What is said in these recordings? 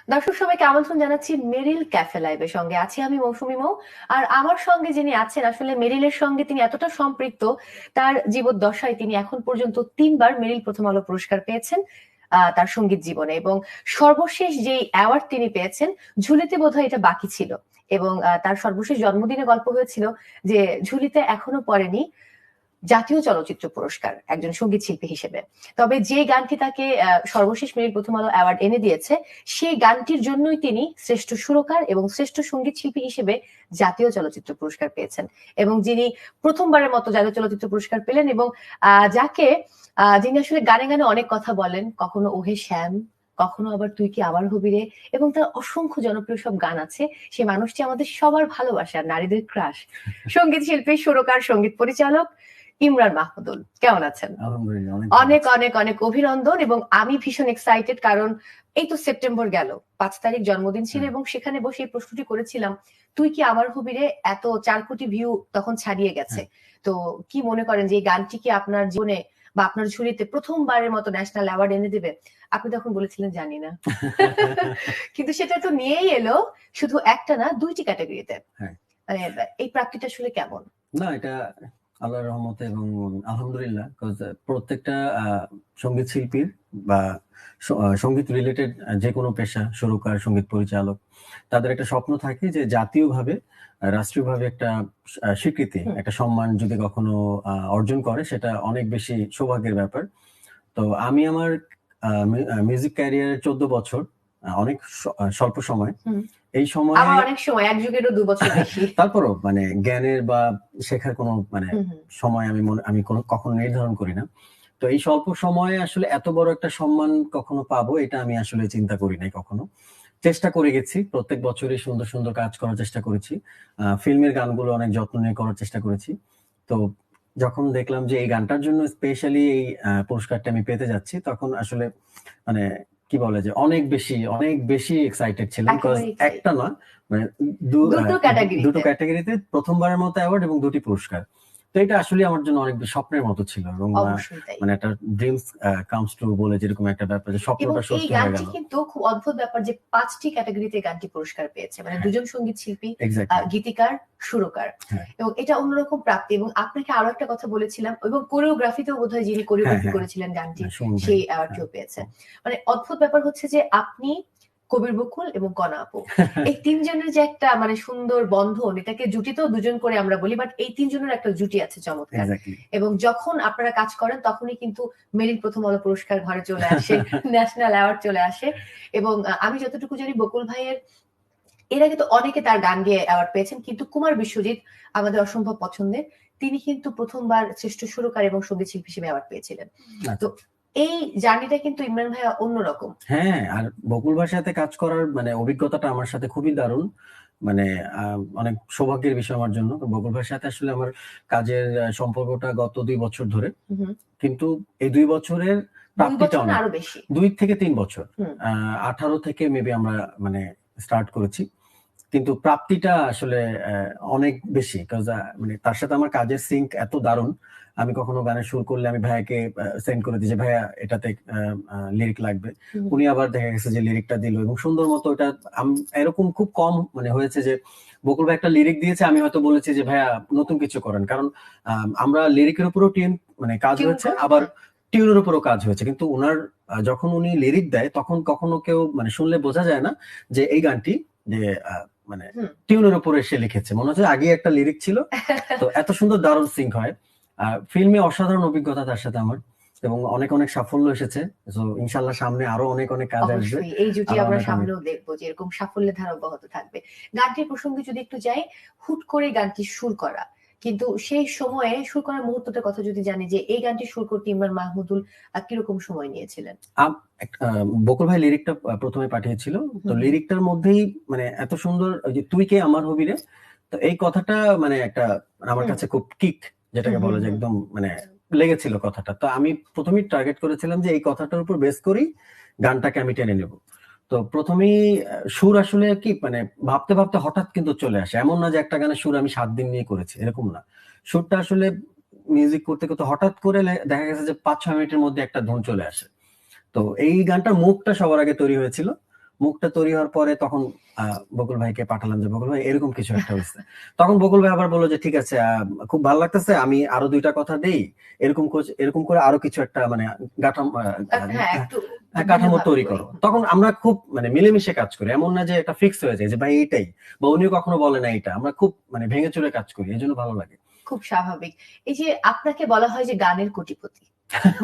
দর্শক সবাইকে আমন্ত্রণ জানাচ্ছি মেরিল ক্যাফে লাইভের সঙ্গে আছি আমি মৌসুমী মৌ। আর আমার সঙ্গে যিনি আছেন আসলে মেরিলের সঙ্গে তিনি এতটা সম্পৃক্ত, তার জীবদ্দশায় তিনি এখন পর্যন্ত 3বার মেরিল প্রথম আলো পুরস্কার পেয়েছেন তার সঙ্গীত জীবনে। এবং সর্বশেষ যে অ্যাওয়ার্ড তিনি পেয়েছেন, ঝুলিতে বোধহয় এটা বাকি ছিল। এবং তার সর্বশেষ জন্মদিনে গল্প হয়েছিল যে ঝুলিতে এখনো পড়েনি জাতীয় চলচ্চিত্র পুরস্কার একজন সঙ্গীত শিল্পী হিসেবে। তবে যে গানটি তাকে সর্বশেষ মেরিল প্রথম আলো অ্যাওয়ার্ড এনে দিয়েছে, সেই গানটির জন্যই তিনি শ্রেষ্ঠ সুরকার এবং শ্রেষ্ঠ সঙ্গীত শিল্পী হিসেবে জাতীয় চলচ্চিত্র পুরস্কার পেয়েছেন। এবং যিনি প্রথমবারের মতো জাতীয় চলচ্চিত্র পুরস্কার পেলেন এবং যাকে যিনি আসলে গানে গানে অনেক কথা বলেন, কখনো ওহে শ্যাম, কখনো আবার তুই কি আবার হবি রে, এবং তার অসংখ্য জনপ্রিয় সব গান আছে। সেই মানুষটি আমাদের সবার ভালোবাসার, নারীদের ক্রাশ, সঙ্গীত শিল্পী, সুরকার, সঙ্গীত পরিচালক ইমরান মাহমুদুল। কেমন আছেন? অনেক অনেক অনেক অভিনন্দন। এবং আমি ভীষণ এক্সাইটেড, কারণ এই তো সেপ্টেম্বর গেল, 5 তারিখ জন্মদিন ছিল এবং সেখানে বসে এই প্রশ্নটি করেছিলাম, তুই কি আমার হবি রে এত 4 কোটি ভিউ তখন ছাড়িয়ে গেছে। তো কি মনে করেন যে এই গানটি কি আপনার জীবনে বা আপনার ঝুলিতে প্রথমবারের মতো ন্যাশনাল অ্যাওয়ার্ড এনে দেবে? আপনি তখন বলেছিলেন জানি না। কিন্তু সেটা তো নিয়েই এলো, শুধু একটা না, 2টি ক্যাটাগরিতে। মানে এই প্রাপ্তিটা আসলে কেমন? না, এটা আল্লাহর রহমতে এবং আলহামদুলিল্লাহ, প্রত্যেকটা সঙ্গীত শিল্পীর বা সঙ্গীত রিলেটেড যে কোনো পেশা, সুরকার, সঙ্গীত পরিচালক, তাদের একটা স্বপ্ন থাকে যে জাতীয়ভাবে, রাষ্ট্রীয়ভাবে একটা স্বীকৃতি, একটা সম্মান যদি কখনো অর্জন করে, সেটা অনেক বেশি সৌভাগ্যের ব্যাপার। তো আমি আমার মিউজিক ক্যারিয়ারের 14 বছর, অনেক স্বল্প সময়, এই সময় আমার অনেক সময়, এক যুগেরও 2 বছর বেশি। তারপরও মানে জ্ঞানের বা শেখার কোনো মানে সময় আমি কখনো নির্ধারণ করি না। তো এই স্বল্প সময়ে আসলে এত বড় একটা সম্মান কখনো পাবো, এটা আমি আসলে চিন্তা করি নাই কখনো। চেষ্টা করে গেছি, প্রত্যেক বছরই সুন্দর সুন্দর কাজ করার চেষ্টা করেছি, ফিল্মের গানগুলো অনেক যত্ন নিয়ে করার চেষ্টা করেছি। তো যখন দেখলাম যে এই গানটার জন্য স্পেশালি এই পুরস্কারটা আমি পেতে যাচ্ছি, তখন আসলে মানে কি বলে যে অনেক বেশি এক্সাইটেড ছিলাম। একটা না, মানে দুটো ক্যাটাগরিতে প্রথমবারের মতো অ্যাওয়ার্ড এবং 2টি পুরস্কার। তো এটা আসলে আমার জন্য অনেক স্বপ্নের মতো ছিল এবং মানে একটা ড্রিমস কামস ট্রু বলে যেরকম একটা ব্যাপার, যে স্বপ্নটা সত্যি হয়ে গেল। কিন্তু খুব অদ্ভুত ব্যাপার যে 5টি ক্যাটাগরিতে গানটি পুরস্কার পেয়েছে, মানে দুজন সঙ্গীত শিল্পী, গীতিকার, সুরকার। এবং এটা অন্যরকম প্রাপ্তি। এবং আপনাকে আরো একটা কথা বলেছিলাম, এবং কোরিওগ্রাফিতেও বোধহয় যিনি কোরিওগ্রাফি করেছিলেন গানটি, সেই অ্যাওয়ার্ডটিও পেয়েছে। মানে অদ্ভুত ব্যাপার হচ্ছে যে আপনি, কবির বকুল এবং কণা আপু, এই 3 জনের যে একটা মানে সুন্দর বন্ধন, এটাকে জুটিতেও 2জন করে আমরা বলি, বাট এই 3 জনের একটা জুটি আছে চমৎকার। এবং যখন আপনারা কাজ করেন তখনই কিন্তু মেরিল প্রথম আলো পুরস্কার ঘরে চলে আসে, ন্যাশনাল অ্যাওয়ার্ড চলে আসে। এবং আমি যতটুকু জানি, বকুল ভাইয়ের এর আগে তো অনেকে তার গান দিয়ে অ্যাওয়ার্ড পেয়েছেন, কিন্তু কুমার বিশ্বজিৎ আমাদের অসম্ভব পছন্দের, তিনি কিন্তু প্রথমবার শ্রেষ্ঠ সুরকার এবং সঙ্গীত শিল্পী হিসেবে অ্যাওয়ার্ড পেয়েছিলেন। তো এই জার্নিটা কিন্তু ইমরান ভাইয়া অন্যরকম। হ্যাঁ, আর বকুল ভাইয়ের সাথে কাজ করার মানে অভিজ্ঞতাটা আমার সাথে খুবই দারুণ, মানে অনেক সৌভাগ্যের বিষয় আমার জন্য। বকুল ভাইয়ের সাথে আসলে আমার কাজের সম্পর্কটা গত 2 বছর ধরে, কিন্তু এই 2 বছরের প্রাপ্তিটা আরো বেশি, 2 থেকে 3 বছর, 18 থেকে মেবি আমরা মানে স্টার্ট করেছি, কিন্তু প্রাপ্তিটা আসলে অনেক বেশি। মানে তার সাথে আমার কাজের সিঙ্ক এত দারুণ, আমি কখনো গানের সুর করলে আমি ভাইয়াকে সেন্ড করে দিই যে ভাইয়া এটাতে লিরিক লাগবে, উনি আবার দেখা গেছে যে লিরিকটা দিল এবং সুন্দর মতো ওটা। এরকম খুব কম মানে হয়েছে যে বকুল ভাই একটা লিরিক দিয়েছে, আমি হয়তো বলেছি যে ভাইয়া নতুন কিছু করেন, কারণ আমরা লিরিকের উপরও টিউন মানে কাজ হয়েছে, আবার টিউনের উপরও কাজ হয়েছে, কিন্তু ওনার যখন উনি লিরিক দেয় তখন কখনো কেউ মানে শুনলে বোঝা যায় না যে এই গানটি যে মানে টিউনের উপরে সে লিখেছে, মনে হচ্ছে আগে একটা লিরিক ছিল। তো এত সুন্দর দারুণ সিঙ্ক হয়। ফিল্মে অসাধারণ অভিজ্ঞতা তার সাথে আমার, এবং অনেক অনেক সাফল্য এসেছে। তো ইনশাআল্লাহ সামনে আরো অনেক অনেক কাজ আসবে, এই জুটি আমরা সামনেও দেখবো যে এরকম সাফল্যের ধারা অব্যাহত থাকবে। গানটির প্রসঙ্গে যদি একটু যাই, হুট করে গানটি সুর করা, কিন্তু সেই সময়ে সুর করার মুহূর্তটার কথা যদি জানি, যে এই গানটি সুর করতে ইমরান মাহমুদুল কিরকম সময় নিয়েছিলেন? বকুল ভাই লিরিকটা প্রথমে পাঠিয়েছিল, তো লিরিকটার মধ্যেই মানে এত সুন্দর যে তুই কে আমার হবি রে, তো এই কথাটা মানে একটা আমার কাছে খুব কিক, যেটাকে বলে যে একদম মানে লেগেছিল কথাটা। তো আমি প্রথমেই টার্গেট করেছিলাম যে এই কথাটার উপর বেস করেই গানটাকে আমি টেনে নেব। তো প্রথমেই সুর আসলে কি মানে ভাবতে ভাবতে হঠাৎ কিন্তু চলে আসে, এমন না যে একটা গানের সুর আমি 7 দিন নিয়ে করেছি, এরকম না। সুরটা আসলে মিউজিক করতে করতে হঠাৎ করে দেখা গেছে যে 5-6 মিনিটের মধ্যে একটা ধুন চলে আসে। তো এই গানটার মুখটা সবার আগে তৈরি হয়েছিল, মুখটা তৈরি হওয়ার পরে তখন বকুল ভাইকে পাঠালাম যে বকুল ভাই এরকম কিছু একটা হয়েছে। তখন বকুল ভাই আবার বললো যে ঠিক আছে, খুব ভালো লাগতেছে, আমি আরো 2টা কথা দেই, এরকম করে আরো কিছু একটা মানে কাঠামো তৈরি করো। তখন আমরা খুব মানে মিলেমিশে কাজ করি, এমন না যে এটা ফিক্স হয়ে যায় যে ভাই এইটাই, বা উনিও কখনো বলে না এটা, আমরা খুব মানে ভেঙে চুরে কাজ করি, এই জন্য ভালো লাগে। খুব স্বাভাবিক। এই যে আপনাকে বলা হয় যে গানের কোটিপতি,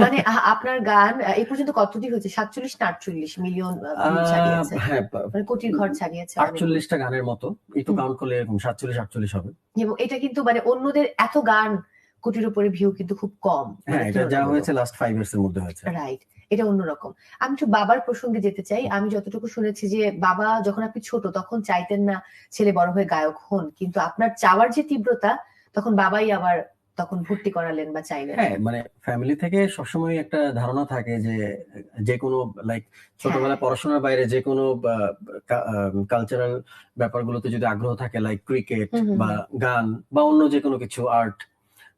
মানে আপনার গান এই পর্যন্ত কতটি হয়েছে? 47 না 48 মিলিয়ন ভিউ ছাড়িয়েছে? হ্যাঁ, মানে কোটির ঘর ছাড়িয়েছে। 48টা গানের মতো, একটু কাউন্ট করলে এরকম 47-48 হবে। এবং এটা কিন্তু মানে অন্যদের এত গান কোটির উপরে ভিউ কিন্তু খুব কম। হ্যাঁ, এটা যা হয়েছে লাস্ট 5 ইয়ার্স এর মধ্যে হয়েছে। রাইট, এটা অন্যরকম। আমি একটু বাবার প্রসঙ্গে যেতে চাই। আমি যতটুকু শুনেছি যে বাবা যখন আপনি ছোট তখন চাইতেন না ছেলে বড় হয়ে গায়ক হন, কিন্তু আপনার চাওয়ার যে তীব্রতা তখন বাবাই আবার তখন ভর্তি করালেন বা চাইলেন। হ্যাঁ, মানে ফ্যামিলি থেকে সবসময় একটা ধারণা থাকে যে কোনো লাইক ছোটবেলায় পড়াশোনার বাইরে যে কোনো কালচারাল ব্যাপারগুলোতে যদি আগ্রহ থাকে, লাইক ক্রিকেট বা গান বা অন্য যে কোনো কিছু আর্ট,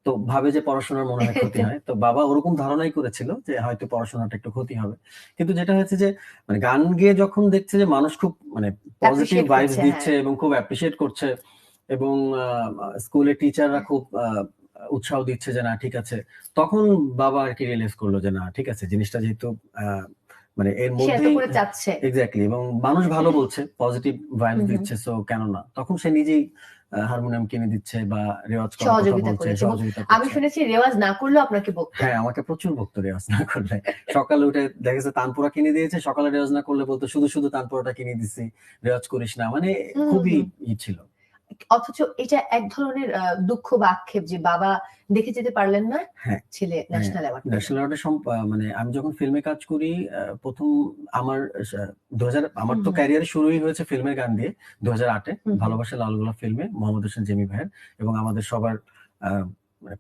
তো ভাবে যে পড়াশোনার মনে হয় ক্ষতি হয়। তো বাবা ওরকম ধারণাই করেছিল যে হয়তো পড়াশোনাটা একটু ক্ষতি হবে, কিন্তু যেটা হয়েছে যে মানে গান গেয়ে যখন দেখছে যে মানুষ খুব মানে পজিটিভ ভাইবস দিচ্ছে এবং খুব অ্যাপ্রিশিয়েট করছে, এবং স্কুলের টিচাররা খুব উৎসাহ দিচ্ছে যে না ঠিক আছে, তখন বাবা আর কি রিয়েলাইজ করলো যে না ঠিক আছে, জিনিসটা যেহেতু মানে এর মধ্যে এক্স্যাক্টলি, এবং মানুষ ভালো বলছে, পজিটিভ ভাইবস দিচ্ছে, সো কেন না, তখন সে নিজেই হারমোনিয়াম কিনে দিচ্ছে বা রেওয়াজ করার কথা বলছে, সহযোগিতা করছে। আমি শুনেছি রেওয়াজ না করলে আপনাকে বকতো। হ্যাঁ, আমাকে প্রচুর বকতো রেওয়াজ না করলে। সকালে উঠে দেখেছে তানপুরা কিনে দিয়েছে, সকালে রেওয়াজ না করলে বলতো শুধু শুধু তানপুরাটা কিনে দিছি, রেওয়াজ করিস না, মানে খুবই ছিল। অথচ এটা এক ধরনের দুঃখ বা আক্ষেপ যে বাবা দেখে যেতে পারলেন না ছেলে ন্যাশনাল অ্যাওয়ার্ড। ন্যাশনাল অ্যাওয়ার্ডের মানে আমি যখন ফিল্মে কাজ করি, প্রথম আমার আমার তো ক্যারিয়ার শুরুই হয়েছে ফিল্মের গান দিয়ে 2008-এ ভালোবাসা লাল গোলাপ ফিল্মে মোহাম্মদ হোসেন জেমি ভাইয়ের এবং আমাদের সবার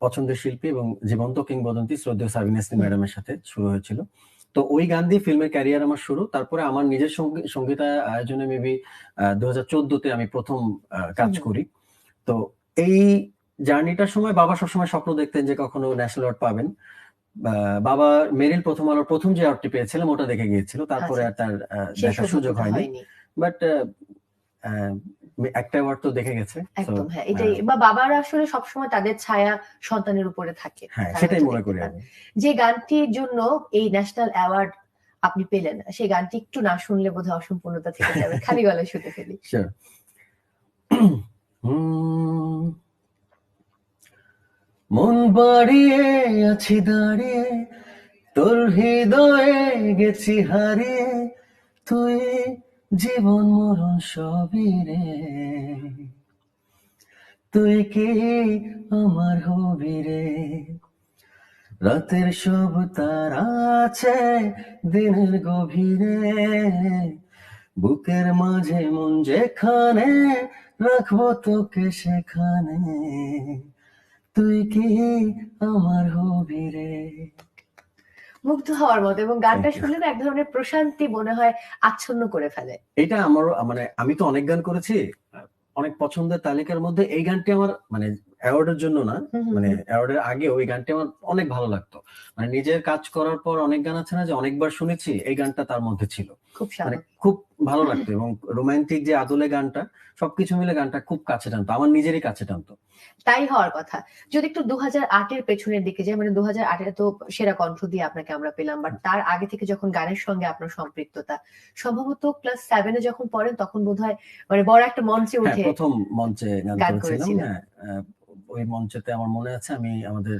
পছন্দের শিল্পী এবং জীবন্ত কিংবদন্তি শ্রদ্ধেয় সাবিনা ইয়াসমিন ম্যাডামের সাথে শুরু হয়েছিল। তো ওই গান দিয়ে ফিল্মের ক্যারিয়ার আমার শুরু। তারপরে আমার নিজের সঙ্গীত আয়োজনে মেবি 2014-তে আমি প্রথম কাজ করি। তো এই জার্নিটার সময় বাবা সবসময় স্বপ্ন দেখতেন যে কখনো ন্যাশনাল অ্যাওয়ার্ড পাবেন। বাবা মেরিল প্রথম আলোর প্রথম যে অ্যাওয়ার্ডটি পেয়েছিলেন ওটা দেখে গিয়েছিল, তারপরে আর তার দেখার সুযোগ হয়নি, বাট একটা অ্যাওয়ার্ড তো দেখে গেছে। একদম, হ্যাঁ, এটাই। বা বাবারা আসলে সবসময় তাদের ছায়া সন্তানের উপরে থাকে, সেটাই মনে করি আমি। যে গানটির জন্য এই ন্যাশনাল অ্যাওয়ার্ড আপনি পেলেন, সেই গানটি একটু না শুনলে বোধহয় অসম্পূর্ণতা থেকে যাবে। খালি গলায় শুনতে ফেলি। মন বাড়িয়ে আছি দাঁড়িয়ে, তোর হৃদয়ে গেছি হারিয়ে, তুই জীবন মরণ সবই রে, তুই কি আমার হবি রে, রাতের সব তারা আছে দিনের গভীরে, বুকের মাঝে মন যেখানে রাখবো তোকে সেখানে, তুই কি আমার হবি রে। মুগ্ধ হওয়ার মতো, এবং গানটা শুনলে এক ধরনের প্রশান্তি মনে হয় আচ্ছন্ন করে ফেলে। এটা আমার মানে আমি তো অনেক গান করেছি, অনেক পছন্দের তালিকার মধ্যে এই গানটি আমার মানে অ্যাওয়ার্ডের জন্য না, মানে অ্যাওয়ার্ডের আগে ওই গানটি আমার অনেক ভালো লাগতো। মানে নিজের কাজ করার পর অনেক গান আছে না যে অনেকবার শুনেছি, এই গানটা তার মধ্যে ছিল, মানে খুব ভালো লাগতো, এবং রোমান্টিক যে আদলে গানটা সবকিছু মিলে গানটা খুব কাছে টানতো, আমার নিজেরই কাছে টানতো। তাই হওয়ার কথা। যদি একটু 2008-এর পেছনের দিকে যাই, মানে 2008-এ তো সেরা কণ্ঠ দিয়ে আপনাকে আমরা পেলাম, বাট তার আগে থেকে যখন গানের সঙ্গে আপনার সম্পৃক্ততা, সম্ভবত ক্লাস 7-এ যখন পড়েন তখন বোধহয় মানে বড় একটা মঞ্চে উঠে প্রথম মঞ্চে গান করেছিলাম। ওই মঞ্চেতে আমার মনে আছে আমি আমাদের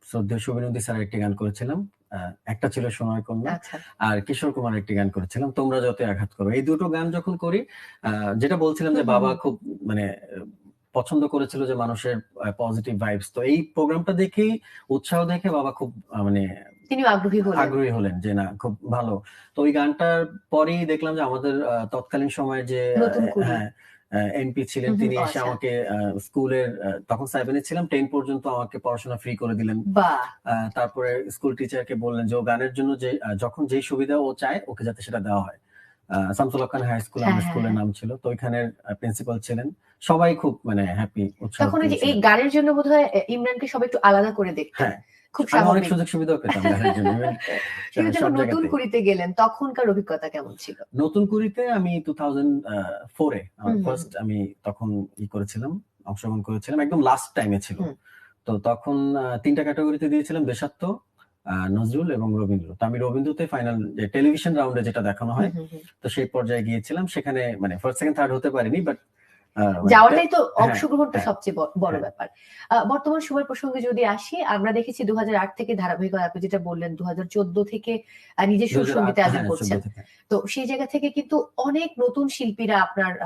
শ্রদ্ধেয় শুভেন্দু স্যার একটি গান করেছিলাম, একটা ছিল সোনার কন্যা, আর কিশোর কুমার একটি গান করেছিলাম তোমরা যত আঘাত করো। এই দুটো গান যখন করি, যেটা বলছিলাম যে বাবা খুব মানে পছন্দ করেছিল যে মানুষের পজিটিভ ভাইবস, তো এই প্রোগ্রামটা দেখেই উৎসাহ দেখে বাবা খুব মানে তিনি আগ্রহী হলেন যে না খুব ভালো। তো ওই গানটার পরেই দেখলাম যে আমাদের তৎকালীন সময়ে যে এমপি ছিলেন তিনি এসে আমাকে স্কুলের, তখন 7-এ ছিলাম, 10 পর্যন্ত আমাকে পড়াশোনা ফ্রি করে দিলেন। তারপরে স্কুল টিচারকে বললেন যে ও গানের জন্য যে যখন যেই সুবিধা ও চায় ওকে যাতে সেটা দেওয়া হয়। শামসুল হক খান হাই স্কুল আমার স্কুলের নাম ছিল, তো ওইখানের প্রিন্সিপাল ছিলেন, সবাই খুব মানে হ্যাপি, উৎসাহ। তখন এই গানের জন্য বোধহয় ইমরানকে সবাই একটু আলাদা করে দেখতেন, খুব আমি অনেক স্বাভাবিক। সুযোগ সুবিধাও পেতাম গানের জন্য কিন্তু সব যখন নতুন জায়গাতেই। কুড়িতে গেলেন তখনকার অভিজ্ঞতা কেমন ছিল? নতুন কুড়িতে আমি 2004 এ আমার হুম, হুম, ফার্স্ট আমি তখন করেছিলাম, অংশগ্রহণ করেছিলাম। একদম লাস্ট টাইমে ছিল। হুম, তো তখন ৩ টা ক্যাটেগরিতে দিয়েছিলাম দেশাত্ব, নজরুল এবং রবীন্দ্র। তো আমি রবীন্দ্রতে ফাইনাল যে টেলিভিশন রাউন্ডে যেটা দেখানো হুম, হয়, হুম, হুম। তো সেই পর্যায়ে গিয়েছিলাম। সেখানে মানে ফার্স্ট, সেকেন্ড, থার্ড হতে পারিনি। বাট মানে যাওয়াটাই তো হ্যাঁ, অংশগ্রহণটা হ্যাঁ, সবচেয়ে বড় হ্যাঁ। ব্যাপার। বর্তমান সময় প্রসঙ্গে যদি আসি, আমরা দেখেছি 2008 থেকে ধারাবাহিকভাবে আপনি যেটা বললেন 2014 থেকে নিজের সুর ২০০৮ সঙ্গীতে আয়োজন হ্যাঁ, ১৪ করছেন। থেকে। তো সেই জায়গা থেকে কিন্তু অনেক নতুন শিল্পীরা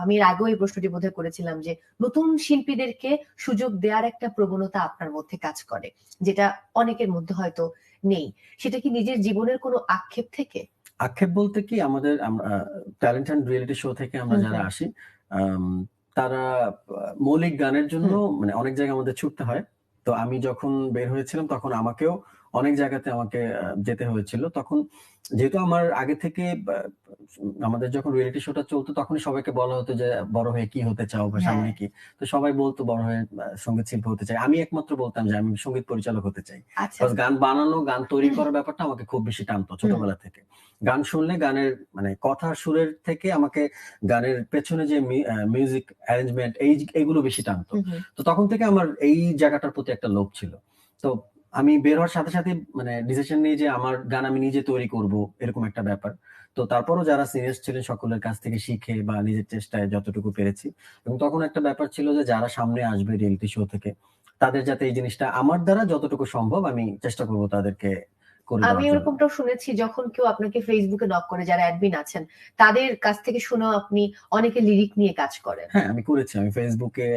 আমি এর আগেও এই প্রশ্নটি বোধহয় করেছিলাম যে নতুন শিল্পীদেরকে সুযোগ দেওয়ার একটা প্রবণতা আপনার মধ্যে কাজ করে। যেটা অনেকের মধ্যে হয়তো নেই। সেটা কি নিজের জীবনের কোনো আক্ষেপ থেকে? আক্ষেপ বলতে কি আমাদের ট্যালেন্ট অ্যান্ড রিয়েলিটি শো থেকে আমরা হুম, যারা হুম, আসি, আম তারা মৌলিক গানের জন্য হুম। মানে অনেক জায়গায় আমাদের ছুটতে হয়। তো আমি যখন বের হয়েছিলাম তখন আমাকেও অনেক জায়গাতে আমাকে যেতে হয়েছিল। তখন যেহেতু আমার আগে থেকে আমাদের যখন রিয়েলিটি শোটা চলতো তখনই সবাইকে বলা হতো যে, "বড় হয়ে কি হতে চাও বা হ্যাঁ, সামনে কি?" তো সবাই বলতো বড় হয়ে সঙ্গীত শিল্পী হতে চাই। আমি একমাত্র বলতাম যে আমি সঙ্গীত পরিচালক হতে চাই। আচ্ছা। কজ গান বানানো, গান তৈরি করার ব্যাপারটা আমাকে খুব বেশি টানতো হুম, ছোটবেলা থেকে। গান শুনলে গানের মানে কথার সুরের থেকে আমাকে গানের পেছনে যে মিউজিক অ্যারেঞ্জমেন্ট এইগুলো বেশি টানতো। হুম, হুম। তো তখন থেকে আমার এই জায়গাটার প্রতি একটা লোভ ছিল। তো আমি বের হওয়ার সাথে, সাথে মানে ডিসিশন নিই যে আমার গান আমি নিজে তৈরি করব, এরকম একটা ব্যাপার। তো তারপরও যারা সিনিয়র্স ছিলেন সকলের কাছ থেকে শিখে বা নিজের চেষ্টায় যতটুকু পেরেছি। এবং তখন একটা ব্যাপার ছিল যে যারা সামনে আসবে রিয়েলিটি শো থেকে, তাদের যাতে এই জিনিসটা আমার দ্বারা যতটুকু সম্ভব আমি চেষ্টা করব তাদেরকে করে আমি দেওয়ার জন্য। এরকমটাও শুনেছি যখন কেউ আপনাকে ফেসবুকে নক করে যারা অ্যাডমিন আছেন, তাদের কাছ থেকে শুনেও আপনি অনেকে লিরিক নিয়ে কাজ করেন। হ্যাঁ, আমি করেছি। আমি Facebook এ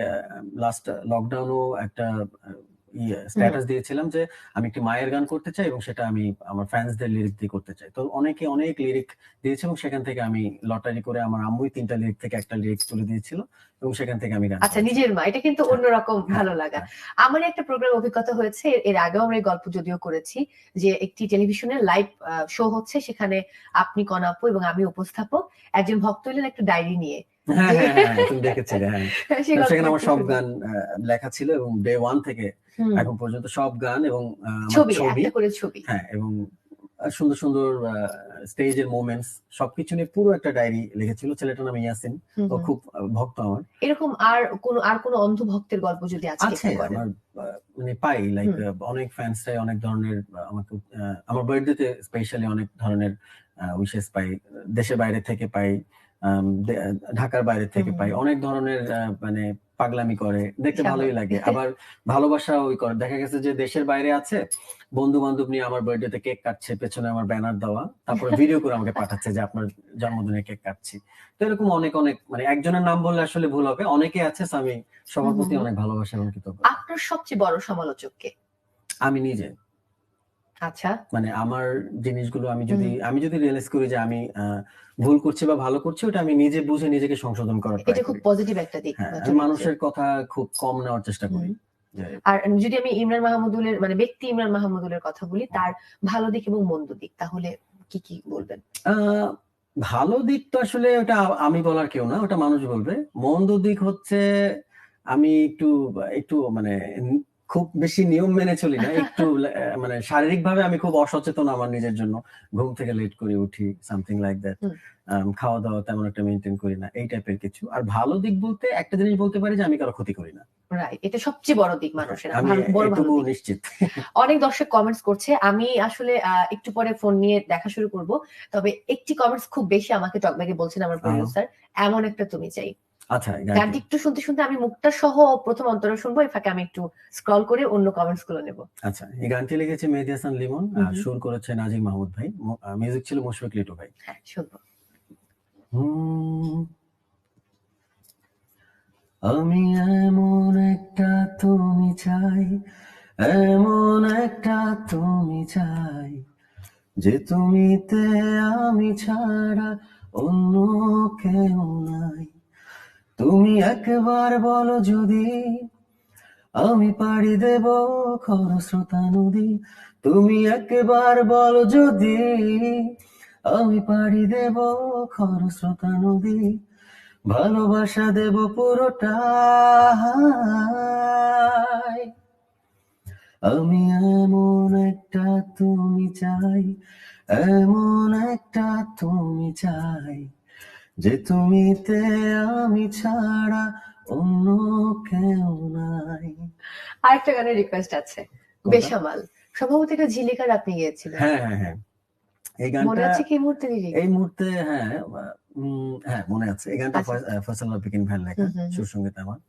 লাস্ট লকডাউনেও একটা আ হুম। স্ট্যাটাস দিয়েছিলাম যে, আমি একটি মায়ের গান করতে চাই এবং সেটা আমি আমার ফ্যান্সদের লিরিক দিয়ে করতে চাই। তো অনেকে অনেক লিরিক দিয়েছে এবং সেখান থেকে আমি লটারি করে আমার আম্মুই ৩ টা লিরিক থেকে ১ টা লিরিক্স তুলে দিয়েছিল এবং সেখান থেকে আমি গান আচ্ছা, করেছি। নিজের মা। এটা কিন্তু হ্যাঁ, অন্যরকম হ্যাঁ, ভালো লাগা। হ্যাঁ। আমার একটা প্রোগ্রাম অভিজ্ঞতা হয়েছে। এর আগেও আমরা এই গল্প যদিও করেছি যে একটি টেলিভিশনের লাইভ শো হচ্ছে। সেখানে আপনি কনা আপু এবং আমি উপস্থাপক। একজন ভক্ত এলেন একটা ডায়েরি নিয়ে। হ্যাঁ, যে হ্যাঁ, হ্যাঁ, হ্যাঁ, তুমি দেখেছিলে, হ্যাঁ। সেই গল্পটা সেখানে আমার একটু সব শুনি। গান লেখা ছিল এবং ডে 1 থেকে হুম। এখন পর্যন্ত সব গান এবং আমার ছবি, ছবি, একটা করে ছবি। হ্যাঁ, এবং সুন্দর, সুন্দর স্টেজের মোমেন্টস সবকিছু নিয়ে পুরো একটা ডায়েরি লিখেছিল। ছেলেটার নাম ইয়াসিন। হুম, ও হুম। খুব ভক্ত আমার। এরকম আর কোন অন্ধ ভক্তের গল্প যদি আজকে আছে একটু করেন? আমার মানে পাই লাইক হুম, অনেক ফ্যান্সরাই অনেক ধরনের আমাকে আমার বার্থডেতে স্পেশালি অনেক ধরনের উইশেস পাই। দেশের বাইরে থেকে পাই, ঢাকার বাইরে হুম, থেকে হুম, পাই। হুম। অনেক ধরনের মানে পাগলামি করে। দেখতে ভালোই স্বাভাবিক। লাগে। আবার ভালোবাসাও করে। দেখা গেছে যে দেশের বাইরে আছে, বন্ধু-বান্ধব নিয়ে আমার বার্থডেতে কেক কাটছে, পেছনে আমার ব্যানার দেওয়া। তারপরে ভিডিও করে আমাকে পাঠাচ্ছে যে আপনার জন্মদিনে কেক কাটছি। তো এরকম অনেক, অনেক মানে একজনের নাম বললে আসলে ভুল হবে। অনেকে আছে সো আমি হুম, সবার হুম, প্রতি হুম। অনেক ভালোবাসা এবং কৃতজ্ঞতা। আপনার সবচেয়ে বড় সমালোচক কে? আমি নিজে। আচ্ছা। মানে আমার জিনিসগুলো হুম। আমি যদি রিয়ালাইজ করি যে আমি ভুল করছি বা ভালো করছি ওটা আমি নিজে বুঝে নিজেকে সংশোধন করার ট্রাই এটা খুব করি। পজিটিভ একটা দিক হ্যাঁ, আমি চরিত্রের। মানুষের কথা খুব কম নেওয়ার চেষ্টা হুম। করি। যে আর যদি আমি ইমরান মাহমুদুলের মানে ব্যক্তি ইমরান মাহমুদুলের কথা বলি, তার ভালো দিক এবং মন্দ দিক তাহলে কি বলবেন? আ ভালো দিক তো আসলে ওটা আমি বলার কেউ না। ওটা মানুষ বলবে। মন্দ দিক হচ্ছে আমি একটু মানে খুব বেশি নিয়ম মেনে চলি না। একটু মানে শারীরিকভাবে আমি খুব অসচেতন আমার নিজের জন্য। ঘুম থেকে লেট করে উঠি, something like that. হুম, খাওয়া-দাওয়া তেমন একটা মেইনটেইন করি না। এই টাইপের কিছু। আর ভালো দিক বলতে একটা জিনিস বলতে পারি যে আমি কারো ক্ষতি করি না। রাইট। এটা সবচেয়ে বড় দিক হ্যাঁ, মানুষের। আমি বড় ভালো এটুকু দিক। নিশ্চিত। অনেক দর্শক কমেন্টস করছে। আমি আসলে একটু পরে ফোন নিয়ে দেখা শুরু করব। তবে একটি কমেন্টস খুব বেশি আমাকে টকব্যাকে বলছেন আমার আ প্রডিউসার, "এমন একটা তুমি চাই।" আচ্ছা গানটি। গানটি একটু শুনতে আমি মুক্তা সহ ১ম অন্তরা শুনবো। এই ফাঁকে আমি একটু স্ক্রল করে অন্য কমেন্টস গুলো নেব। আচ্ছা, এই গানটি লিখেছে মেহেদী হাসান লিমন হুম, আর হুম। সুর করেছে নাজিম মাহমুদ ভাই। মিউজিক ছিল মুশফিক লিটু ভাই। হ্যাঁ, শুনবো। হুম, আমি এমন একটা তুমি চাই, এমন একটা তুমি চাই, যে তুমিতে আমি ছাড়া অন্য কেউ নাই। তুমি একবার বলো যদি আমি পাড়ি দেব খরস্রোতা নদী। তুমি একবার বলো যদি আমি পাড়ি দেব খরস্রোতা নদী। ভালোবাসা দেব পুরোটাই। আমি এমন একটা তুমি চাই, এমন একটা তুমি চাই, যে তুমিতে আমি ছাড়া অন্য কেউ নাই। আরেকটা গানের রিকোয়েস্ট আছে, কোনটা? বেসামাল। সম্ভবত এটা ঝিলিকার আপনি গিয়েছিলেন, হ্যাঁ হ্যাঁ হ্যাঁ, এই মনে গানটা আছে কি এই মুহূর্তে লিরিক? এই মুহূর্তে হ্যাঁ হ্যাঁ মনে আছে। এই গানটা আচ্ছা, ফয়সাল বিকিন ভাইয়ের লেখা, হুম হুম হুম, সুর সঙ্গীত আমার।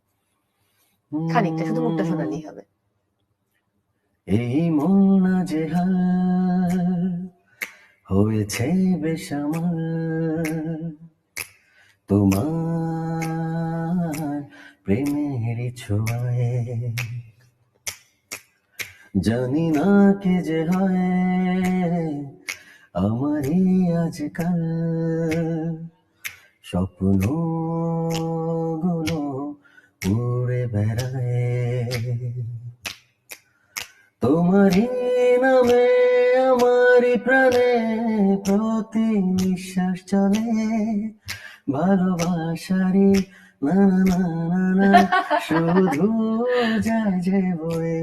খানিকটা শুধু মুখটা উম, শোনালেই হবে। এই মন না যে হাল হয়েছে বেসামাল, তোমার প্রেমেরই ছোঁয়ায়, জানি না কে যে হয় আমারই আজকাল, স্বপ্ন গুলো উড়ে বেড়ায়, তোমারই নামে আমারই প্রাণে প্রতি নিঃশ্বাস চলে, ভালোবাসারই না না না না না শুধু যায় যে বয়ে।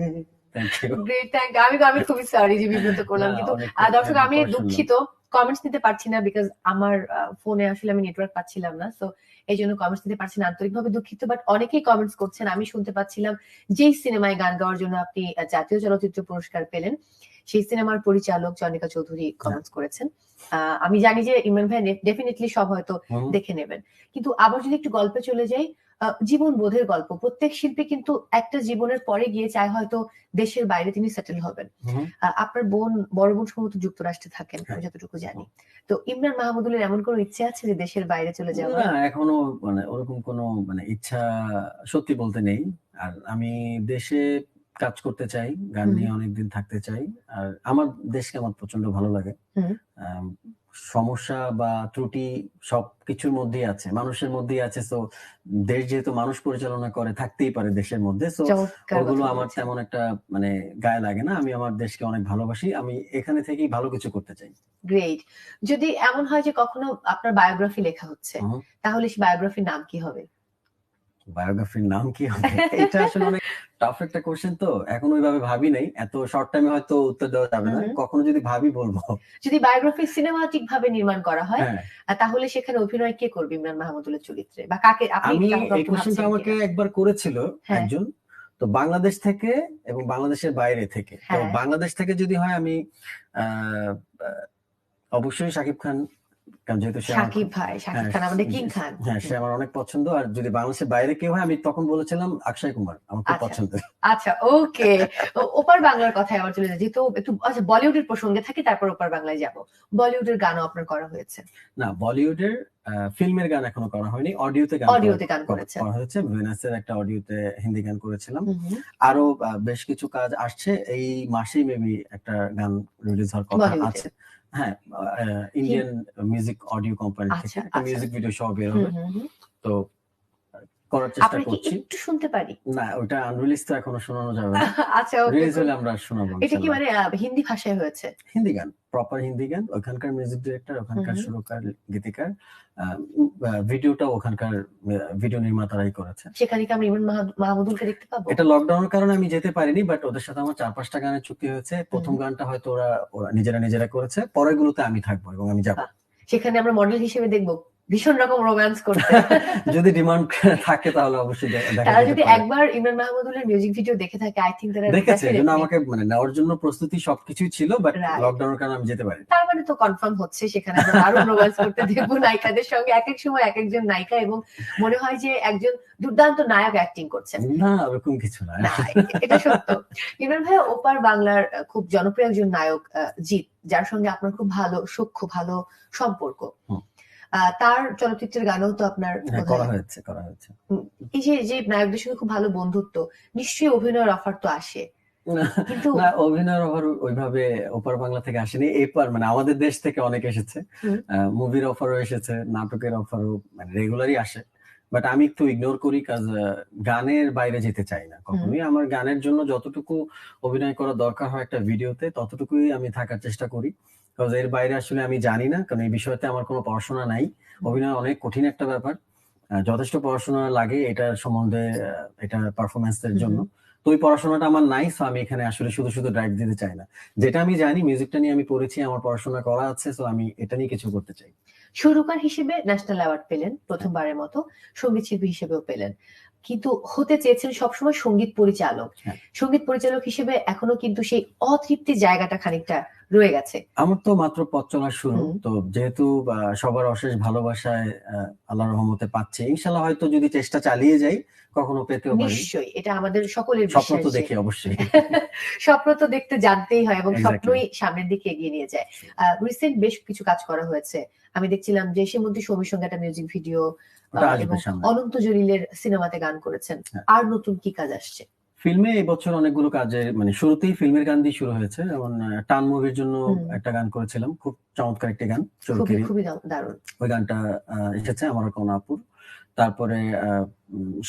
Thank you. Great, thank. আমি খুবই সরি যে বিব্রত করলাম, না কিন্তু অনেক দর্শক আমি পর শুনলাম। দুঃখিত, কমেন্টস নিতে পারছি না বিকজ আমার ফোনে আসলে আমি নেটওয়ার্ক পাচ্ছিলাম না, সো এই জন্য কমেন্টস নিতে পারছি না, আন্তরিকভাবে দুঃখিত। বাট অনেকেই কমেন্টস করছেন, আমি শুনতে পাচ্ছিলাম যেই সিনেমায় গান গাওয়ার জন্য আপনি জাতীয় চলচ্চিত্র পুরস্কার পেলেন, সেই সিনেমার পরিচালক চন্দ্রিকা চৌধুরী কমেন্টস করেছেন। আমি জানি যে ইমরান ভাই ডেফিনেটলি সব হয়তো হুম, দেখে নেবেন, কিন্তু আবার যদি একটু গল্পে চলে যাই, জীবন বোধের গল্প। প্রত্যেক শিল্পী কিন্তু একটা জীবনের পরে গিয়ে চায় হয়তো দেশের বাইরে তিনি সেটেল হবেন। হুম, আপনার বড় বোন সম্ভবত যুক্তরাষ্ট্রে থাকেন, আমি হ্যাঁ। যতটুকু জানি। তো ইমরান মাহমুদুলের এমন কোনো ইচ্ছে আছে যে দেশের বাইরে চলে না যাওয়ার? এখনো মানে ওরকম কোনো মানে ইচ্ছা সত্যি বলতে নেই। আর আমি দেশে কাজ করতে চাই, গান হুম নিয়ে অনেকদিন থাকতে চাই। আর আমার দেশকে আমার প্রচন্ড ভালো লাগে। হুম, আম সমস্যা বা ত্রুটি সবকিছুর মধ্যেই আছে। মানুষের মধ্যেই আছে। সো দেশ যেহেতু মানুষ পরিচালনা করে থাকতেই পারে দেশের মধ্যে। সো চমৎকার ওগুলো কথা আমার বলেছেন। তেমন একটা মানে গায়ে লাগে না। আমি আমার দেশকে অনেক ভালোবাসি। আমি এখানে থেকেই ভালো কিছু করতে চাই। গ্রেট। যদি এমন হয় যে কখনো আপনার বায়োগ্রাফি লেখা হচ্ছে, হুম। তাহলে সেই বায়োগ্রাফির নাম কি হবে? বায়োগ্রাফির নাম কি হবে? এটা আসলে অনেক টাফ একটা কোয়েশ্চেন তো। এখন ওইভাবে ভাবি নাই। এত শর্ট টাইমে হয়তো উত্তর দেওয়া যাবে হুম না। হুম। কখনো যদি ভাবি বলবো। যদি বায়োগ্রাফি সিনেমাটিক ভাবে নির্মাণ করা হয়, হ্যাঁ। তাহলে সেখানে অভিনয় কে করবে ইমরান মাহমুদুলের চরিত্রে, বা কাকে আপনি আমি কাউকে এই একটু কোয়েশ্চেনটা ভাবছেন আমাকে কিনা? একবার করেছিল হ্যাঁ একজন। তো বাংলাদেশ থেকে এবং বাংলাদেশের বাইরে থেকে। তো হ্যাঁ, বাংলাদেশ থেকে যদি হয় আমি আ আ অবশ্যই শাকিব খান। কারণ যেহেতু সে আমার সাকিব খুব ভাই, হ্যাঁ, সাকিব খান আমাদের কিং খান। হ্যাঁ, সে হুম, আমার অনেক পছন্দ। আর যদি বাংলাদেশের বাইরে কেউ হয় আমি তখন বলেছিলাম অক্ষয় কুমার। আমার খুব আচ্ছা পছন্দের। আচ্ছা, ওকে। ওপার বাংলার কথায় আবার চলে যায়, যেহেতু একটু আচ্ছা বলিউডের প্রসঙ্গে থাকি, তারপর ওপার বাংলায় যাব। বলিউডের গানও আপনার করা হয়েছে, না বলিউডের ফিল্মের গান এখনো করা হয়নি। অডিওতে গান করা অডিওতে গান করেছেন। করা হয়েছে। ভেনাসের একটা অডিওতে হিন্দি গান করেছিলাম। হুম হুম, আরো বেশ কিছু কাজ আসছে। এই মাসেই মেবি একটা গান রিলিজ হওয়ার কথা বলিউডে। আছে। হ্যাঁ, ইন্ডিয়ান মিউজিক অডিও কোম্পানি থেকে আচ্ছা একটা আচ্ছা, মিউজিক ভিডিও সহ বের হুম হবে। হুম হুম, তো করার চেষ্টা আপনার কি করছি। একটু শুনতে পারি? না ওটা আনরিলিজ তো এখনো শোনানো যাবে না। আচ্ছা ওকে, রিলিজ হলে আমরা শোনাবো এটা কি ইনশাআল্লাহ। মানে হিন্দি ভাষায় হয়েছে? হিন্দি গান, প্রপার হিন্দি গান। ওখানকার মিউজিক ডিরেক্টর, হুম ওখানকার হুম, সুরকার, গীতিকার, আ ভিডিওটা ওখানকার ভিডিও নির্মাতারাই করেছে। সেখানে কি আমরা ইমরান মাহমুদুলকে দেখতে পাবো? এটা লকডাউনের কারণে আমি যেতে পারিনি। বাট ওদের সাথে আমার ৪-৫ টা গানের চুক্তি হয়েছে। হুম ১ম হুম, গানটা হয়তো ওরা নিজেরা করেছে। পরেরগুলোতে আমি থাকবো এবং আমি যাবো। বাহ, সেখানে আমরা মডেল হিসেবে দেখবো ভীষণ রকম রোম্যান্স করতে। যদি ডিমান্ড থাকে তাহলে অবশ্যই দেখা তারা যেতে যদি পারে। একবার ইমরান মাহমুদুলের মিউজিক ভিডিও দেখে থাকে, আই থিংক তারা দেখেছে এজন্য ডেফিনেটলি আমাকে মানে নেওয়ার জন্য প্রস্তুতি সবকিছুই ছিল। But right. লকডাউনের কারণে আমি যেতে পারিনি। তার মানে তো কনফার্ম হচ্ছে সেখানে আমরা দারুণ রোম্যান্স করতে দেখবো নায়িকাদের সঙ্গে, এক এক সময় এক একজন নায়িকা, এবং মনে হয় যে একজন দুর্দান্ত নায়ক অ্যাক্টিং করছেন। না ওরকম কিছু না। না, এটা সত্য। ইমরান ভাইয়া ওপার বাংলার খুব জনপ্রিয় একজন নায়ক, জিৎ, যার সঙ্গে আপনার খুব ভালো সখ্য, ভালো সম্পর্ক। হুম, তার চলচ্চিত্রের গানও তো আপনার হ্যাঁ বোধহয় করা হয়েছে। এই যে যে নায়কদের সঙ্গে খুব ভালো বন্ধুত্ব, নিশ্চয়ই অভিনয়ের অফার তো আসে, না, কিন্তু না অভিনয়ের অফার ওইভাবে ওপার বাংলা থেকে আসেনি। এপার মানে আমাদের দেশ থেকে অনেক এসেছে। হুম, মুভির অফারও এসেছে, নাটকের অফারও মানে রেগুলারই আসে। বাট আমি একটু ইগনোর করি কাজ গানের বাইরে যেতে চাই না হুম, কখনোই। আমার গানের জন্য যতটুকু অভিনয় করা দরকার হয় একটা ভিডিওতে ততটুকুই আমি থাকার চেষ্টা করি। কজ এর বাইরে আসলে আমি জানি না। কারণ এই বিষয়তে আমার কোনো পড়াশোনা নাই। অভিনয় অনেক কঠিন একটা ব্যাপার। যথেষ্ট পড়াশোনা লাগে এটার সম্বন্ধে, এটার পারফরম্যান্স এর হুম, জন্য। হুম। তো ওই পড়াশোনাটা আমার নাই, সো আমি এখানে আসলে শুধু শুধু ড্রাইভ দিতে চাই না। যেটা আমি জানি মিউজিকটা নিয়ে আমি পড়েছি, আমার পড়াশোনা করা আছে, সো আমি এটা নিয়ে কিছু করতে চাই। সুরকার হিসেবে ন্যাশনাল অ্যাওয়ার্ড পেলেন প্রথমবারের মতো, সঙ্গীত শিল্পী হিসেবেও পেলেন, কিন্তু হতে চেয়েছেন সবসময় সঙ্গীত পরিচালক। হ্যাঁ। সঙ্গীত পরিচালক হিসেবে এখনো কিন্তু সেই অতৃপ্তি জায়গাটা খানিকটা রয়ে গেছে। আমার তো মাত্র পথ চলার শুরু, হুম। তো যেহেতু সবার অশেষ ভালোবাসায় আল্লাহর রহমতে পাচ্ছি, ইনশাল্লাহ হয়তো যদি চেষ্টা চালিয়ে যাই কখনো পেতেও পারি। নিশ্চয়ই, এটা আমাদের সকলের স্বপ্ন বিশ্বাস তো যে দেখি অবশ্যই। স্বপ্ন তো দেখতে জানতেই হয় এবং Exactly. স্বপ্নই সামনের দিকে এগিয়ে নিয়ে যায়। রিসেন্ট বেশ কিছু কাজ করা হয়েছে, আমি দেখছিলাম যে সে মধ্যে সমীর সঙ্গে একটা মিউজিক ভিডিও ওটা আসবে এবং সামনে। অনন্ত জলিলের সিনেমাতে গান করেছেন। হ্যাঁ। আর নতুন কি কাজ আসছে? ফিল্মে এবছর অনেকগুলো কাজে মানে শুরুতেই ফিল্মের গান দিয়ে শুরু হয়েছে, যেমন টান মুভির জন্য হুম। একটা গান করেছিলাম, খুব চমৎকার একটি গান, খুবই চরকিরি। খুবই দারুণ। ওই গানটা এসেছে আমার কোনাপুর। তারপরে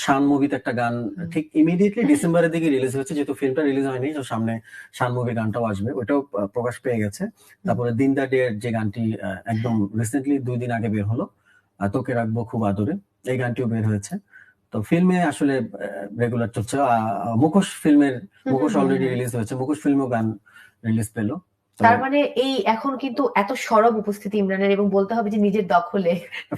শান মুভিতে একটা গান ঠিক ইমিডিয়েটলি ডিসেম্বরের দিকে রিলিজ হয়েছে, যেহেতু ফিল্মটা রিলিজ হয়নি, তো সামনে শান মুভি গানটাও আসবে, ওইটাও প্রকাশ পেয়ে গেছে। তারপরে দিন দা ডে এর যে গানটি একদম রিসেন্টলি 2 দিন আগে বের হলো, তোকে রাখবো খুব আদরে, এই গানটিও বের হয়েছে। তো ফিল্মে আসলে রেগুলার চলছে। মুখোশ ফিল্মের মুখোশ অলরেডি রিলিজ হয়েছে, মুখোশ ফিল্মও গান রিলিজ পেলো। তার মানে এই এখন কিন্তু এত সরব উপস্থিতি ইমরানের, এবং বলতে হবে যে নিজের দখলে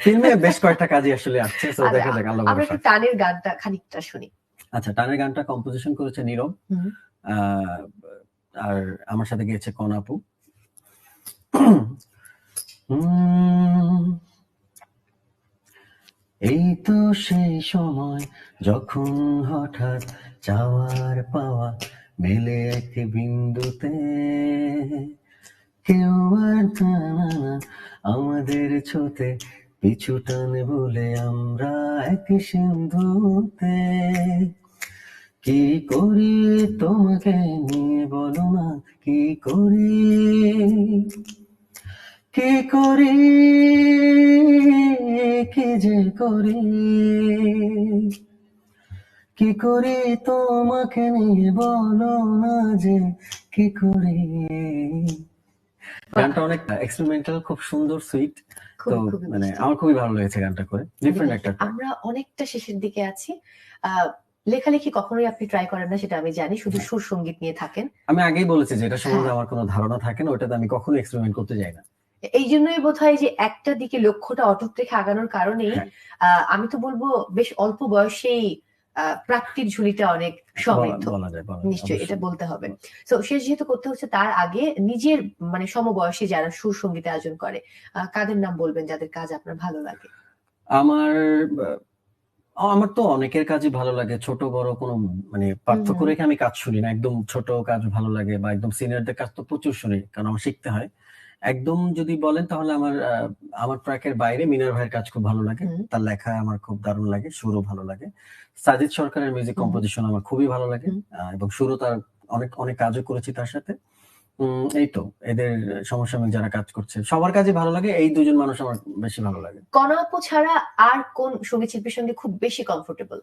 ফিল্মে বেশ কয়েকটা কাজই আসলে আসছে, তো দেখা যাক আল্লাহ আমরা ভরসা। একটু টানের গানটা খানিকটা শুনি। আচ্ছা, টানের গানটা কম্পোজিশন করেছে নীরব, আর আমার সাথে গিয়েছে কনাপু। এই তো সেই সময় যখন হঠাৎ চাওয়ার পাওয়া মেলে এক বিন্দুতে, কেউ আর জানা না আমাদের ছোতে, পিছু টানে বলে আমরা এক সিন্ধুতে। কি করি তোমাকে নিয়ে বলো না, কি করি, কি করি, কি যে করি, কি করি তোমাকে নিয়ে বলো না যে কি করি। গানটা অনেক এক্সপেরিমেন্টাল, খুব সুন্দর, সুইট। তো মানে আমার খুবই ভালো লেগেছে গানটা করে, ডিফারেন্ট একটা। আমরা অনেকটা শেষের দিকে আছি। লেখালেখি কখনোই আপনি ট্রাই করেন না, সেটা আমি জানি, শুধু সুর সঙ্গীত নিয়ে থাকেন। আমি আগেই বলেছি যে এটা সম্বন্ধে আমার কোনো ধারণা থাকে না, ওটাতে আমি কখনো এক্সপেরিমেন্ট করতে যাই না। এই জন্যই বোধহয় যে একটা দিকে লক্ষ্যটা অটুট রেখে আগানোর কারণেই আমি তো বলবো বেশ অল্প বয়সেই প্রাপ্তির ঝুলিটা অনেক সমৃদ্ধ। নিশ্চয়ই এটা বলতে হবে। তো শেষ যেহেতু করতে হচ্ছে, তার আগে নিজের মানে সমবয়সী যারা সুর সঙ্গীত আয়োজন করে, কাদের নাম বলবেন যাদের কাজ আপনার ভালো লাগে? আমার তো অনেকের কাজই ভালো লাগে, ছোট বড় কোনো মানে পার্থক্য রেখে আমি কাজ শুনি না। একদম ছোট কাজ ভালো লাগে বা একদম সিনিয়রদের কাজ তো প্রচুর শুনি, কারণ আমার শিখতে হয়। একদম যদি বলেন তাহলে আমার ট্র্যাকের বাইরে মিনার ভাইয়ের কাজ খুব ভালো লাগে, তার লেখা আমার খুব দারুণ লাগে, সুরও ভালো লাগে। সাজিদ সরকারের মিউজিক কম্পোজিশন আমার খুবই ভালো লাগে, এবং সুরও তার অনেক অনেক কাজও করেছি তার সাথে। এই তো এদের সমসাময়িক যারা কাজ করছে সবার কাজই ভালো লাগে, এই দুজন মানুষ আমার বেশি ভালো লাগে। কনাপু ছাড়া আর কোন সঙ্গীত শিল্পীর সঙ্গে খুব বেশি কমফোর্টেবল?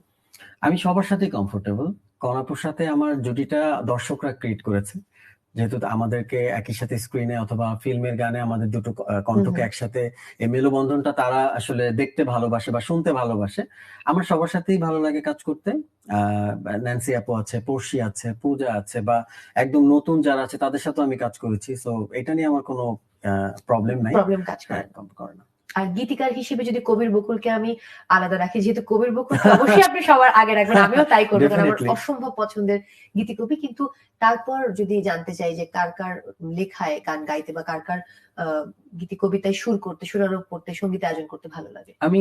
আমি সবার সাথেই কমফোর্টেবল। কনাপুর সাথে আমার জুটিটা দর্শকরা ক্রিয়েট করেছে, যেহেতু আমাদেরকে একই সাথে স্ক্রিনে অথবা ফিল্মের গানে আমাদের দুটো কণ্ঠকে একসাথে, এই মেলবন্ধনটা তারা আসলে দেখতে ভালোবাসে বা শুনতে ভালোবাসে। আমার সবার সাথেই ভালো লাগে কাজ করতে। ন্যান্সি আপু আছে, পড়শি আছে, পূজা আছে, বা একদম নতুন যারা আছে তাদের সাথেও আমি কাজ করেছি, সো এটা নিয়ে আমার কোনো প্রবলেম নাই, প্রবলেম কাজ করে না। আর গীতিকার হিসেবে যদি কবির বকুলকে আমি আলাদা রাখি, যেহেতু কবির বকুল অবশ্যই আপনি সবার আগে রাখবেন, আমিও তাই করবো, কারণ আমার অসম্ভব পছন্দের গীতিকবি। কিন্তু তারপর যদি জানতে চাই যে কার কার লেখায় গান গাইতে বা কার কার গীতি কবিতায় সুর করতে, সুরারোপ করতে, সঙ্গীত আয়োজন করতে ভালো লাগে? আমি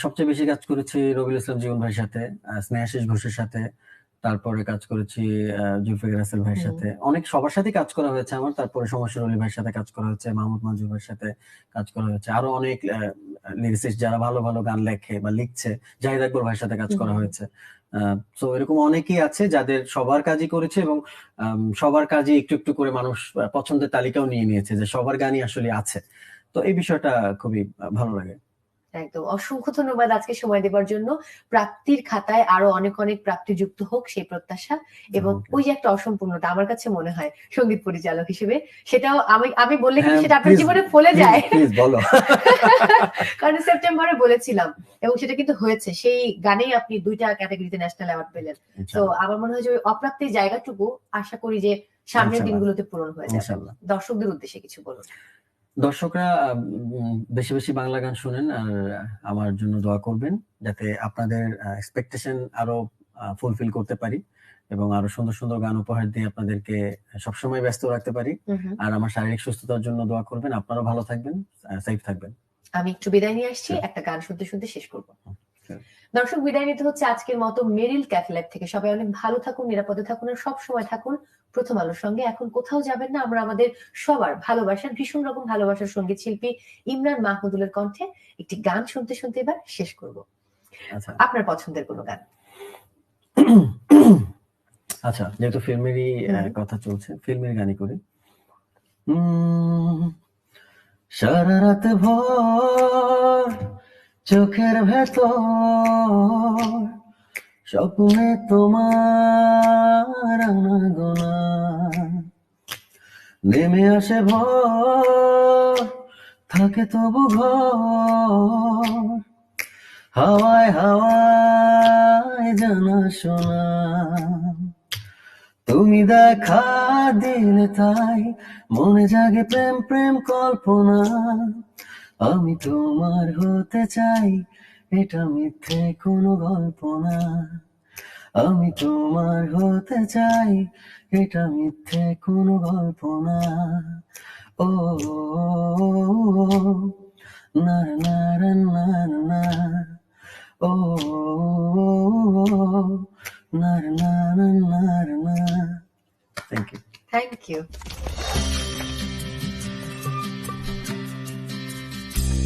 সবচেয়ে বেশি কাজ করেছি রবিউল ইসলাম জীবন ভাইয়ের সাথে, স্নেহাশিস ঘোষের সাথে, তারপরে কাজ করেছি জুলফিকার রাসেল ভাইয়ের সাথে, অনেক সবার সাথে কাজ করা হয়েছে আমার। তারপরে সমস্যা অলি ভাইয়ের সাথে কাজ করা হয়েছে, মাহমুদ মাজুর ভাইয়ের সাথে কাজ করা হয়েছে, আরো অনেক লিরিসিস্ট যারা ভালো ভালো গান লেখে বা লিখছে, জাহিদ আকবর ভাইয়ের সাথে কাজ করা হয়েছে। তো এরকম অনেকেই আছে যাদের সবার কাজই করেছে, এবং সবার কাজই একটু একটু করে মানুষ পছন্দের তালিকাও নিয়ে নিয়েছে, যে সবার গানই আসলে আছে। তো এই বিষয়টা খুবই ভালো লাগে। একদম অসংখ্য ধন্যবাদ আজকে সময় দেওয়ার জন্য। প্রাপ্তির খাতায় আরো অনেক অনেক প্রাপ্তি যুক্ত হোক সেই প্রত্যাশা, এবং Okay. ওই যে একটা অসম্পূর্ণতা আমার কাছে মনে হয় সঙ্গীত পরিচালক হিসেবে, সেটাও আমি আমি বললে কিন্তু হ্যাঁ, সেটা আপনার please, জীবনে ফলে যায়। প্লিজ বলো। কারণ সেপ্টেম্বরে বলেছিলাম এবং সেটা কিন্তু হয়েছে, সেই গানেই আপনি 2টা ক্যাটাগরিতে ন্যাশনাল অ্যাওয়ার্ড পেলেন। তো ইনশাআল্লাহ, আমার মনে হয় যে ওই অপ্রাপ্তির জায়গাটুকু আশা করি যে সামনের ইনশাআল্লাহ, দিনগুলোতে পূরণ হয়ে যাবে। ইনশাআল্লাহ। দর্শকদের উদ্দেশ্যে কিছু বলুন। দর্শকরা বেশি বেশি বাংলা গান শুনেন আর আমার জন্য দোয়া করবেন যাতে আপনাদের এক্সপেকটেশন আরো ফুলফিল করতে পারি এবং আরো সুন্দর সুন্দর গান উপহার দিয়ে আপনাদেরকে সবসময় ব্যস্ত রাখতে পারি। আর আমার শারীরিক সুস্থতার জন্য দোয়া করবেন। আপনারাও ভালো থাকবেন, সেফ থাকবেন। আমি একটু বিদায় নিয়ে আসছি, Sure. একটা গান শুনতে শুনতে শেষ করবো। Sure. দর্শক, বিদায় নিতে হচ্ছে আজকের মতো মেরিল ক্যাফে লাইভ থেকে। সবাই অনেক ভালো থাকুন, নিরাপদে থাকুন আর সব সময় থাকুন প্রথম আলোর সঙ্গে। এখন কোথাও যাবেন না, আমরা আমাদের সবার ভালোবাসার, ভীষণ রকম ভালোবাসার সঙ্গীত শিল্পী ইমরান মাহমুদুলের কণ্ঠে একটি গান শুনতে শুনতে এবার শেষ করব। আচ্ছা, আপনার পছন্দের কোনো গান? আচ্ছা, যেহেতু ফিল্মেরই কথা চলছে, ফিল্মের গানই করি। সারা রাত ভর চোখের ভেতর স্বপ্নে তোমার আনাগোনা নেমে আসে ভোর, থাকে তবু ঘর হাওয়ায় হাওয়ায় জানা শোনা। তুমি দেখা দিলে তাই মনে জাগে প্রেম প্রেম কল্পনা। আমি তোমার হতে চাই, এটা মিথ্যে কোনো গল্প না। আমি তোমার হতে চাই, এটা মিথ্যে কোনো গল্প না। ও না না না না, ও না না না না। Thank you. Thank you.